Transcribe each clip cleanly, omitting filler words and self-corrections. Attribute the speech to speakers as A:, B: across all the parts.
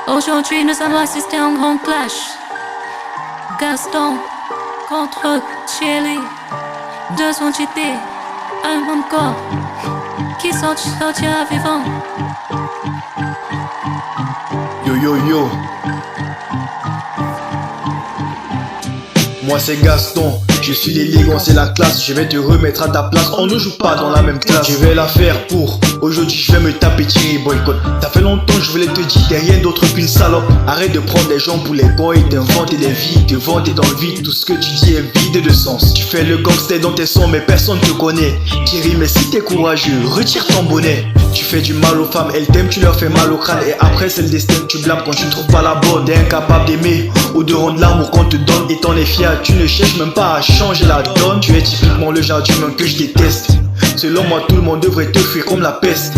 A: Aujourd'hui, nous allons assister à un grand clash. Gaston contre Thierry. Deux entités, un même corps. Qui sortira vivant?
B: Yo yo yo. Moi c'est Gaston, je suis l'élégant, c'est la classe. Je vais te remettre à ta place, on ne joue pas dans la même classe. Je vais la faire pour aujourd'hui, je vais me taper Thierry Boycott. Ça fait longtemps que je voulais te dire, t'es rien d'autre qu'une salope. Arrête de prendre des gens pour les boys, d'inventer des vies, te vanter dans le vide. Tout ce que tu dis est vide de sens. Tu fais le gangster dans tes sons mais personne te connaît. Thierry, mais si t'es courageux, retire ton bonnet. Tu fais du mal aux femmes, elles t'aiment, tu leur fais mal au crâne. Et après c'est le destin que tu blâmes quand tu ne trouves pas la bonne. T'es incapable d'aimer ou de rendre l'amour qu'on te donne. Et t'en es fier, tu ne cherches même pas à changer la donne. Tu es typiquement le genre d'humain que je déteste. Selon moi tout le monde devrait te fuir comme la peste.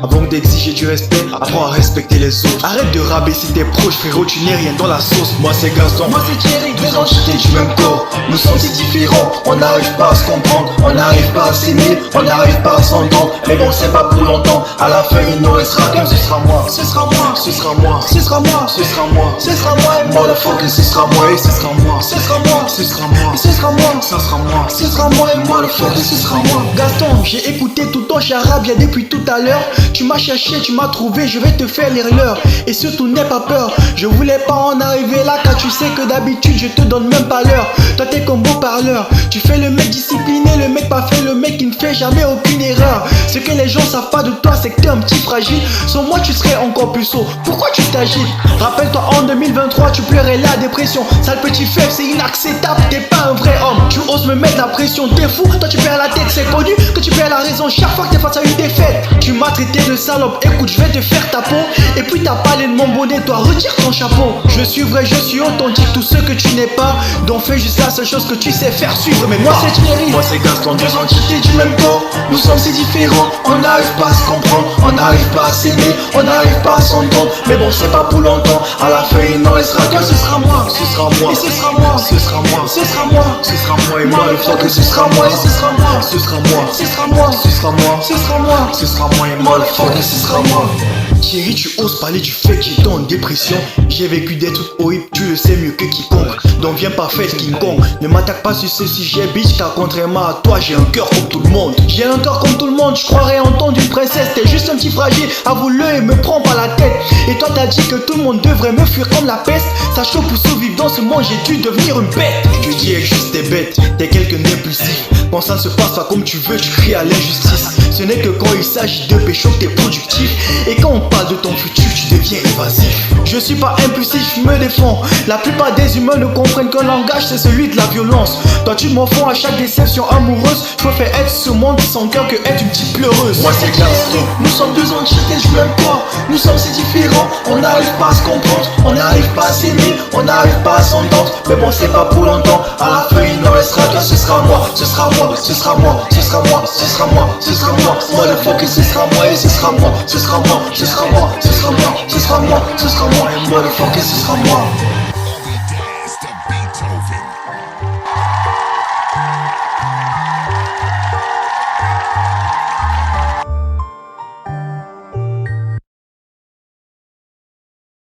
B: Avant d'exiger du respect, apprends à respecter les autres. Arrête de rabaisser tes proches, frérot, tu n'es rien dans la sauce. Moi c'est Gaston, moi c'est Thierry, deux entités du même corps. Nous sommes si différents, on n'arrive pas à se comprendre, on n'arrive pas à s'aimer, on n'arrive pas à s'entendre. Mais bon, c'est pas pour longtemps, à la fin il nous restera qu'un. Ce sera moi, ce sera moi, ce sera moi, ce sera moi, ce sera moi, ce sera moi. Et motherfucker, ce sera moi, et ce sera moi, ce sera moi, ce sera moi, ce sera moi, ce sera moi, ce sera moi. Et motherfucker, ce sera moi. Gaston, j'ai écouté tout ton charabia depuis tout à l'heure. Tu m'as cherché, tu m'as trouvé, je vais te faire l'erreur. Et surtout n'aie pas peur, je voulais pas en arriver là, car tu sais que d'habitude je te donne même pas l'heure. Toi t'es comme beau parleur, tu fais le mec discipliné, le mec pas fait, le mec qui ne fait jamais aucune erreur. Ce que les gens savent pas de toi, c'est que t'es un petit fragile. Sans moi tu serais encore plus sourd, pourquoi tu t'agites? Rappelle-toi en 2023 tu pleurais la dépression. Sale petit faible, c'est inacceptable, t'es pas un vrai homme. Tu oses me mettre la pression, t'es fou, toi tu perds la tête. C'est connu que tu perds la raison chaque fois que t'es face à une défaite. Tu m'as traité de salope, écoute je vais te faire ta peau. Et puis t'as parlé de mon bonnet, toi retire ton chapeau. Je suis vrai, je suis authentique, tout ce que tu n'es pas. Donc fais juste la seule chose que tu sais faire, suivre mes pas. Moi c'est Thierry, moi c'est Gaston, deux entités du même corps. Nous sommes si différents, on n'arrive pas à se comprendre, on n'arrive pas à s'aimer, on n'arrive pas à s'entendre. Mais bon c'est pas pour longtemps, à la fin il n'en restera qu'un. Ce sera moi, ce sera moi, et ce sera moi, ce sera moi, ce sera moi, ce sera moi. Et moi le fois que ce sera moi, et ce sera moi, ce sera moi, ce sera moi, ce sera moi, ce sera moi, ce sera moi. Et moi le fois que ce sera moi. Thierry, tu oses parler du fait que j'étais en dépression. J'ai vécu des trucs horribles, tu le sais mieux que quiconque. Donc viens pas faire King Kong. Ne m'attaque pas sur ce sujet, bitch, car contrairement à toi, j'ai un cœur comme tout le monde. J'ai un cœur comme tout le monde, je croirais entendre une princesse. T'es juste un petit fragile, avoue-le et me prends pas la tête. Et toi t'as dit que tout le monde devrait me fuir comme la peste. Sache que pour survivre dans ce monde, j'ai dû devenir une bête. Je dis juste t'es bête, t'es quelqu'un d'impulsif. Quand ça ne se passe pas comme tu veux, tu cries à l'injustice. Ce n'est que quand il s'agit de pécho que t'es productif. Et quand on parle de ton futur, tu deviens évasif. Je suis pas impulsif, je me défends. La plupart des humains ne comprennent qu'un langage, c'est celui de la violence. Toi tu m'enfonds à chaque déception amoureuse. Je préfère être ce monde sans cœur que être une petite pleureuse. Moi c'est Gaston, nous sommes deux entités du même corps. Nous sommes si différents, on n'arrive pas à se comprendre, on n'arrive pas à s'aimer, on n'arrive pas à s'entendre. Mais bon c'est pas pour longtemps, à la fin il n'en restera qu'un. Ce sera moi, ce sera moi, ce sera moi, ce sera moi, ce sera moi, ce sera moi. Moi le fuck, ce sera moi et ce sera moi, ce sera moi, ce sera moi, ce sera moi, ce sera moi, ce sera moi. Et moi le fuck, ce sera moi.